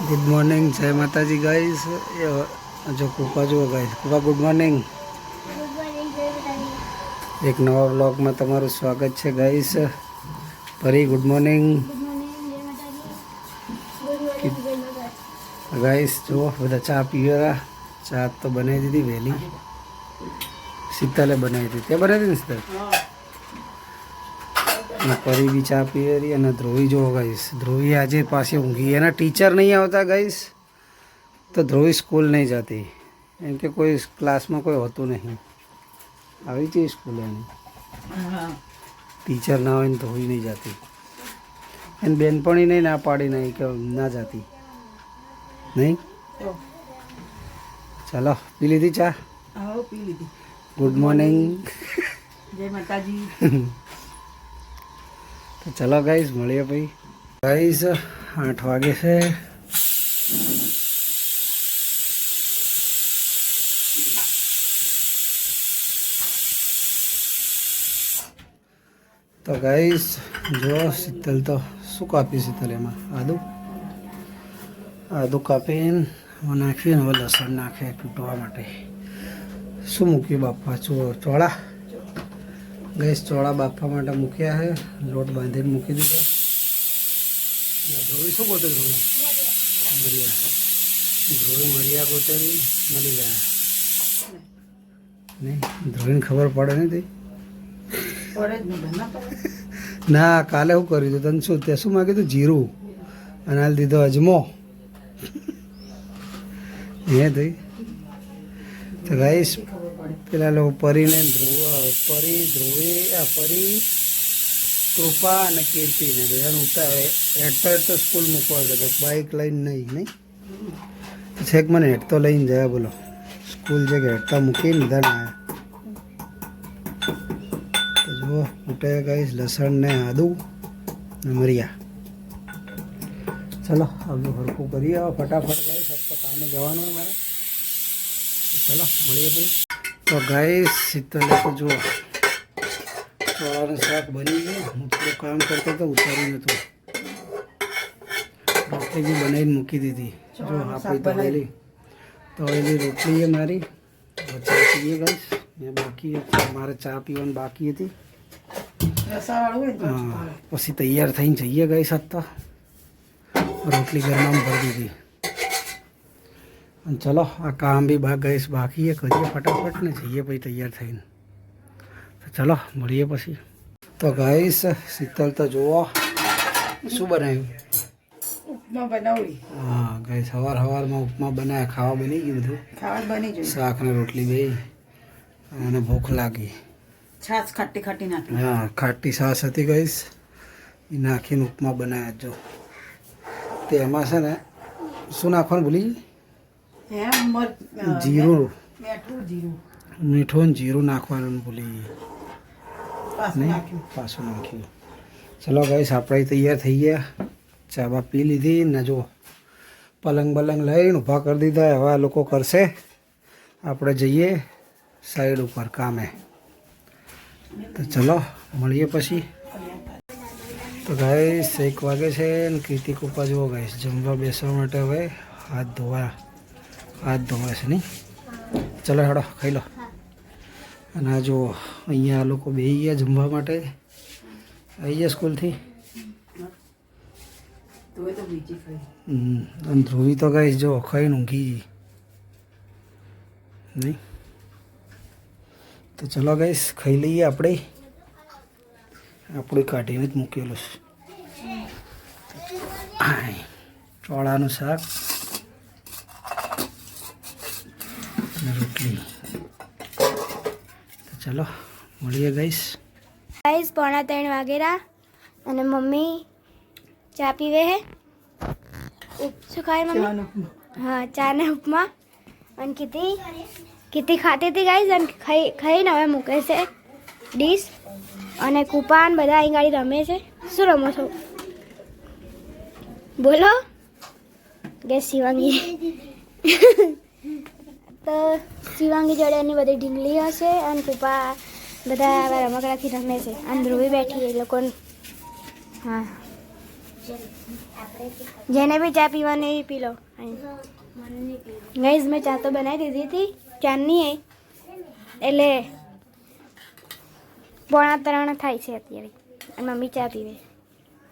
Good morning, જય માતાજી guys. જો કૃપા જુઓ ગાઈસ. કૃપા ગુડ મોર્નિંગ. એક નવા વ્લોગમાં તમારું સ્વાગત છે ગાઈસ. ફરી ગુડ મોર્નિંગ ગાઈસ. જુઓ બધા ચા પીવેરા. ચા તો બનાવી દીધી વહેલી. શીતલે બનાવી દીધી. તે બનાવી દીધી ને શીતલ? અને પરી બી ચા પીવે રહી. અને ધ્રુવી જુઓ ગાઈસ. ધ્રુવી આજે પાસે ઊંઘી. એના ટીચર નહીં આવતા ગાઈસ, તો ધ્રુવી સ્કૂલ નહીં જતી. એમ કે કોઈ ક્લાસમાં કોઈ હોતું નહીં. આવી છે સ્કૂલે એની ટીચર ના હોય ને ધ્રુવી નહીં જતી. એને બેનપણી નહીં ના પાડી નહીં કે ના જતી નહીં. ચાલો પી લીધી ચા? પી લીધી. ગુડ મોર્નિંગ, જય માતાજી. તો ચલો ગાઈસ મળીએ ભાઈ. ગાઈસ 8 વાગે છે. તો ગાઈસ જો શીતલ તો શું કાપી? શીતલ એમાં આદુ કાપીને નાખીને હવે લસણ નાખે કૂટવા માટે. શું મૂક્યું બાપા? ચોળા ગેસ. ચોળા બાફવા માટે મૂક્યા છે. લોટ બાંધીને મૂકી દીધો. ધ્રુવી શું ગોતે? ધ્રુવી મરિયા ગોતેલી મળી ગયા નહીં. ધ્રુવીને ખબર પડે નહીં તે. ના, કાલે શું કર્યું હતું તને? શું તે શું માગ્યું હતું? જીરું. અને હાલ દીધો અજમો. હે થઈ. તો ગાઈશ પેલા લોકો પરીને પરી કૃપા અને કીર્તિને બધાને ઉતારે હેઠ તો સ્કૂલ મૂકવા ગયો. બાઇક લઈને નહીં છેક મને હેઠ તો લઈને જાય. બોલો સ્કૂલ જે હેઠ તો મૂકીને બધા આવ્યા. તો જુઓ કૂટે ગાઈશ લસણ ને આદુ ને મરિયા. ચલો હવે હરખું કરીએ ફટાફટ ગાઈશ. તો કામે જવાનું હોય મારે. ચલો મળીએ ભાઈ. તો ગાઈસ શીતલે તો જુઓ ચોળાનું શાક બની ગયું. હું થોડું કામ કરતો હતો, ઉતાર્યું નહોતું. રોટલી બી બનાવીને મૂકી દીધી. જો આપણી તળેલી રોટલી એ મારી. ચા પીએ ગાઈસ. મેં બાકી મારે ચા પીવાની બાકી હતી. હા, પછી તૈયાર થઈને જઈએ ગાઈસ. આજ તો રોટલી ઘરમાં ભરી દીધી. અને ચલો આ કામ બી ગઈશ બાકી એ કરીએ ફટાફટ ને જઈએ પછી તૈયાર થઈને. તો ચલો મળીએ પછી. તો ગાઈશ શીતલ તો જુઓ શું બનાવ્યું? ઉપમા બનાવી. હા ગાઈસ સવારમાં ઉપમા બનાવ્યા. ખાવા બની ગયું બધું. ખાવા બની ગયું. શાક ને રોટલી બે. અને ભૂખ લાગી. છાશ ખાટી નાખી. હા, ખાટી છાશ હતી ગાઈસ. એ નાખીને ઉપમા બનાવ્યા. જો તે એમાં છે ને શું નાખવાનું ભૂલી? જીરું, મીઠું ને જીરું નાખવાનું ભૂલી. પાછું નાખ્યું. ચલો ગાઈસ આપણે તૈયાર થઈ ગયા. ચા બા પી લીધી ને જો પલંગ લઈને ઊભા કરી દીધા. હવે આ લોકો કરશે. આપણે જઈએ સાઈડ ઉપર કામે. તો ચલો મળીએ પછી. તો ગાઈસ 1 વાગે છે ને કીર્તિ કૃપા જુઓ ગાઈસ જમવા બેસવા માટે હવે હાથ ધોવા છે નહીં. ચલો હેડો ખાઈ લો. અને આ જો અહીંયા લોકો બેસી ગયા જમવા માટે. આવી ગયા સ્કૂલથી. અને ધ્રુવી તો ગાઈશ જો ખાઈને ઊંઘી નહીં. તો ચલો ગાઈશ ખાઈ લઈએ. આપણે કાઢીને જ મૂકેલું છે. ચોળાનું શાક રોટલી. તો ચલો મળીએ ગાઈસ. 2:45 વાગેરા અને મમ્મી ચા પીવે હે. શું ખાય મમ્મી? હા, ચા ને ઉપમા. અને કીર્તિ ખાતી હતી ગાઈસ. અને ખાઈને હવે મૂકે છે ડીશ. અને કુપાન બધા અહીં ગાડી રમે છે. શું રમો છો? બોલો. ગેસ શિવાંગી. તો શિવાંગી જોડે એની બધી ઢીંગલી હશે. અને કૃપા બધા રમકડાથી રમે છે. અને ધ્રુવી બેઠી એ લોકોને. હા જેને બી ચા પીવાની એ પી લો ગાઈઝ મેં ચા તો બનાવી દીધી હતી ચાની એટલે 2:45 થાય છે અત્યારે અને મમ્મી ચા પીવે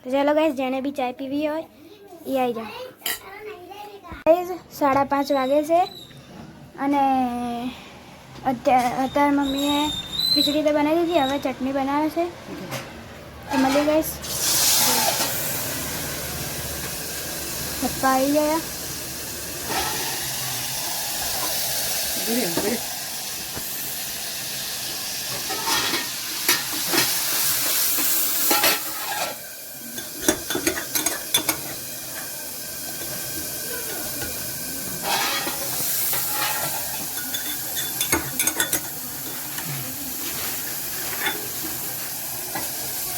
તો ચાલો ગાઈઝ જેને બી ચા પીવી હોય એ આવી જાઓ ગાઈઝ 5:30 વાગે છે અને અત્યારે મમ્મીએ ખીચડી તો બનાવી દીધી હવે ચટણી બનાવે છે તો મળીએ ગાઈઝ પપ્પા આવી ગયા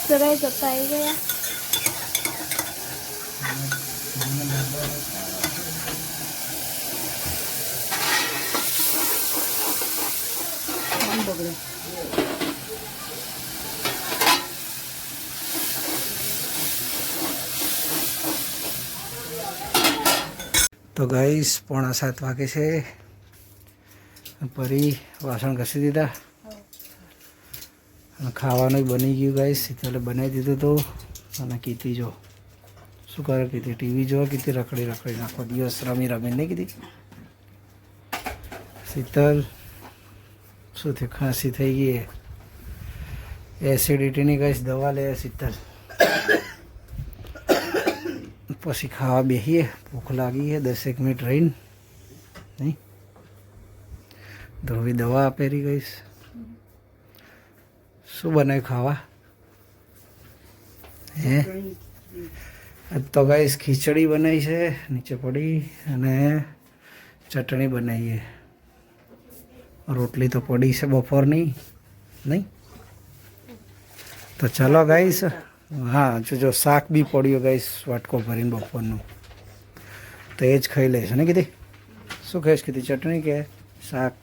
તો ગાઈઝ પપ્પા આવી ગયા કોણ બગડે? તો ગાઈસ 6:45 વાગે છે ફરી વાસણ ઘસી દીધા અને ખાવાનું બની ગયું ગાઈસ શીતલે બનાવી દીધું હતું અને કીધી જો શું કરે કીધી ટીવી જોવા કીધી રખડી નાખો દિવસ રમી નહીં કીધી શીતલ શું થયું ખાંસી થઈ ગઈ એસિડિટીની ગાઈસ દવા લે શીતલ પછી ખાવા બેસીએ ભૂખ લાગી છે 10 મિનિટ રહીને નહીં ધ્રુવી દવા આપેલી ગઈશ શું બનાવ્યું ખાવા હે તો ગાઈસ ખીચડી બનાવી છે નીચે પડી અને ચટણી બનાવીએ રોટલી તો પડી છે બપોરની નહીં તો ચલો ગાઈસ હા જો શાક બી પડ્યું ગાઈસ વાટકો ભરીને બપોરનું તો એ જ ખાઈ લઈશ ને કીધી શું ખાઈશ કીધી ચટણી કે શાક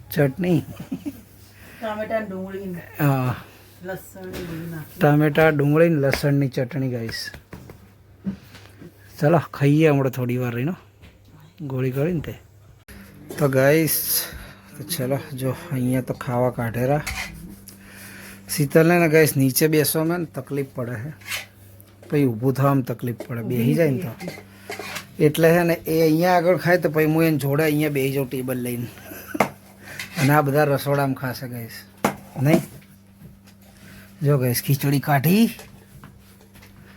ચટણી ટામેટા ડુંગળી હા લસણ બધું નાખી ટામેટા ડુંગળી ને લસણની ચટણી ગાઈશ ચલો ખાઈએ હમણાં થોડી વાર રહીને ગોળી કરીને તે તો ગાઈસ તો ચલો જો અહીંયા તો ખાવા કાઢેરા શીતલને ને ગાઈસ નીચે બેસવામાં ને તકલીફ પડે છે પછી ઊભું થવામાં તકલીફ પડે બેસી જાય ને તો એટલે છે ને એ અહીંયા આગળ ખાય તો પછી હું એને જોડે અહીંયા બેસી જાઉં ટેબલ લઈને અને આ બધા રસોડામાં ખાશે ગાઈસ નહીં જો ગાઈસ ખીચડી કાઢી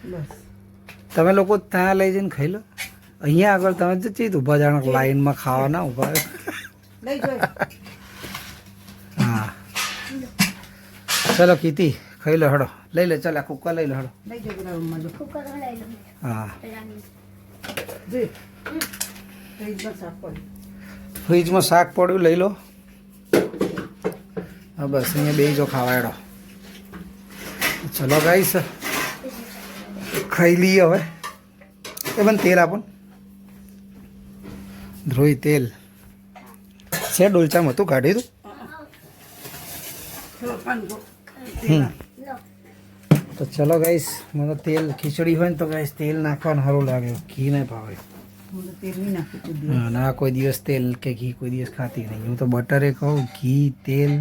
બસ તમે લોકો ત્યાં લઈ જઈને ખાઈ લો અહીંયા આગળ તમે તો ચીજ ઊભા જાણો લાઈનમાં ખાવા ના ઊભા લઈ જોઈ હા ચલો કીધી ખાઈ લો હડો લઈ લે ચાલ આ કુકર લઈ લો હડો લઈ જો પેલા રૂમમાં જો હા જોઈ ફ્રીજમાં શાક પડ્યું ફ્રીજમાં શાક પડ્યું લઈ લો હા બસ અહીંયા બે જો ખાવા હેડો ચલો ગાઈસ ખાઈ લઈએ હવે એ મને તેલ આપો ને. ધ્રુવી તેલ છે ડોલચામાં હતું કાઢી દઉં થોડો પાણી તો ચલો ગાઈસ મને તેલ ખીચડી હોય ને તો ગાઈસ તેલ નાખવાનું સારું લાગે ઘી નહીં ભાવે મને તેલ નહીં નાખી દીધું હા, ના કોઈ દિવસ તેલ કે ઘી કોઈ દિવસ ખાતી નહીં હું તો બટરે કહું ઘી તેલ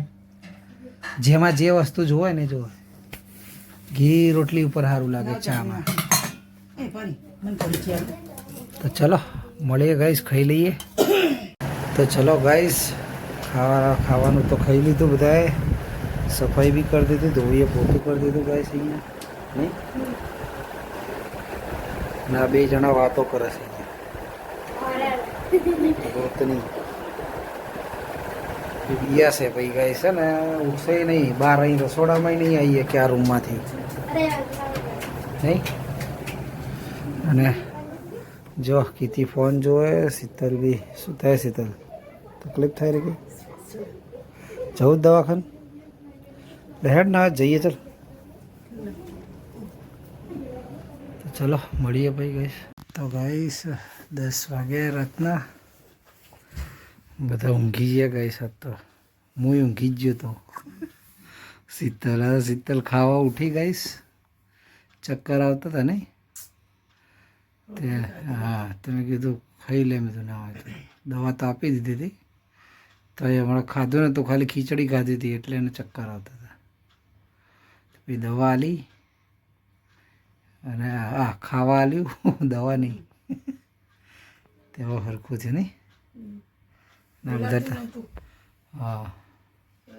જેમાં જે વસ્તુ જોવે ને જોવે ઘી રોટલી ઉપર સારું લાગે ચામાં એ પાણી મને પડી છે તો ચલો મળીએ ગાઈસ ખાઈ લઈએ તો ચલો ગાઈસ ખાવાનું તો ખાઈ લીધું બધાએ સફાઈ બી કરી દીધી ધોઈએ પોતું કરી દીધું ગાઈસ અહીંયા નહીં ના બે જણા વાતો કરે છે રોતની બીયા છે ભાઈ ગાઈસ છે ને ઉઠશે નહીં બહાર અહીં રસોડામાં નહીં આવીએ કે આ રૂમમાંથી નહીં અને જો કીધી ફોન જોવે શીતલ બી શું થાય શીતલ તકલીફ થાય રે કે જવું દવાખાને હેડ ના જઈએ ચાલ તો ચલો મળીએ ભાઈ ગાઈસ તો ગાઈસ 10 વાગે રાતના બધા ઊંઘી ગયા ગાઈસ આજ તો હું ઊંઘી જ ગયો તો શીતલ ખાવા ઉઠી ગાઈસ ચક્કર આવતા હતા નહીં તે હા તમે કીધું ખાઈ લે મેં તો ના હોય તો દવા તો આપી દીધી હતી તો એ હમણાં ખાધું ને તો ખાલી ખીચડી ખાધી હતી એટલે એને ચક્કર આવતા હતા પછી દવા આલી અને આ ખાવા આલ્યું દવા નહીં તેવા હરખું છે નહીં ના બધા હા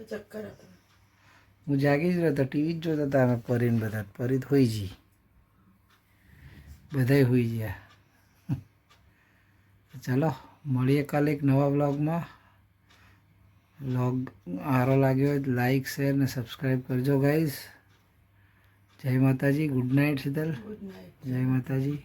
ચક્કર હતા. હું જાગી જ રહ્યો ટીવી જ જોતા હતા અમે પરીને બધા પરી તો હોઈ જઈ બધાય હોઈ ગયા ચાલો મળીએ કાલે એક નવા વ્લોગમાં વ્લોગ સારો લાગ્યો હોય લાઈક શેર ને સબસ્ક્રાઈબ કરજો ગાઈઝ જય માતાજી good night Sheetal good night. જય માતાજી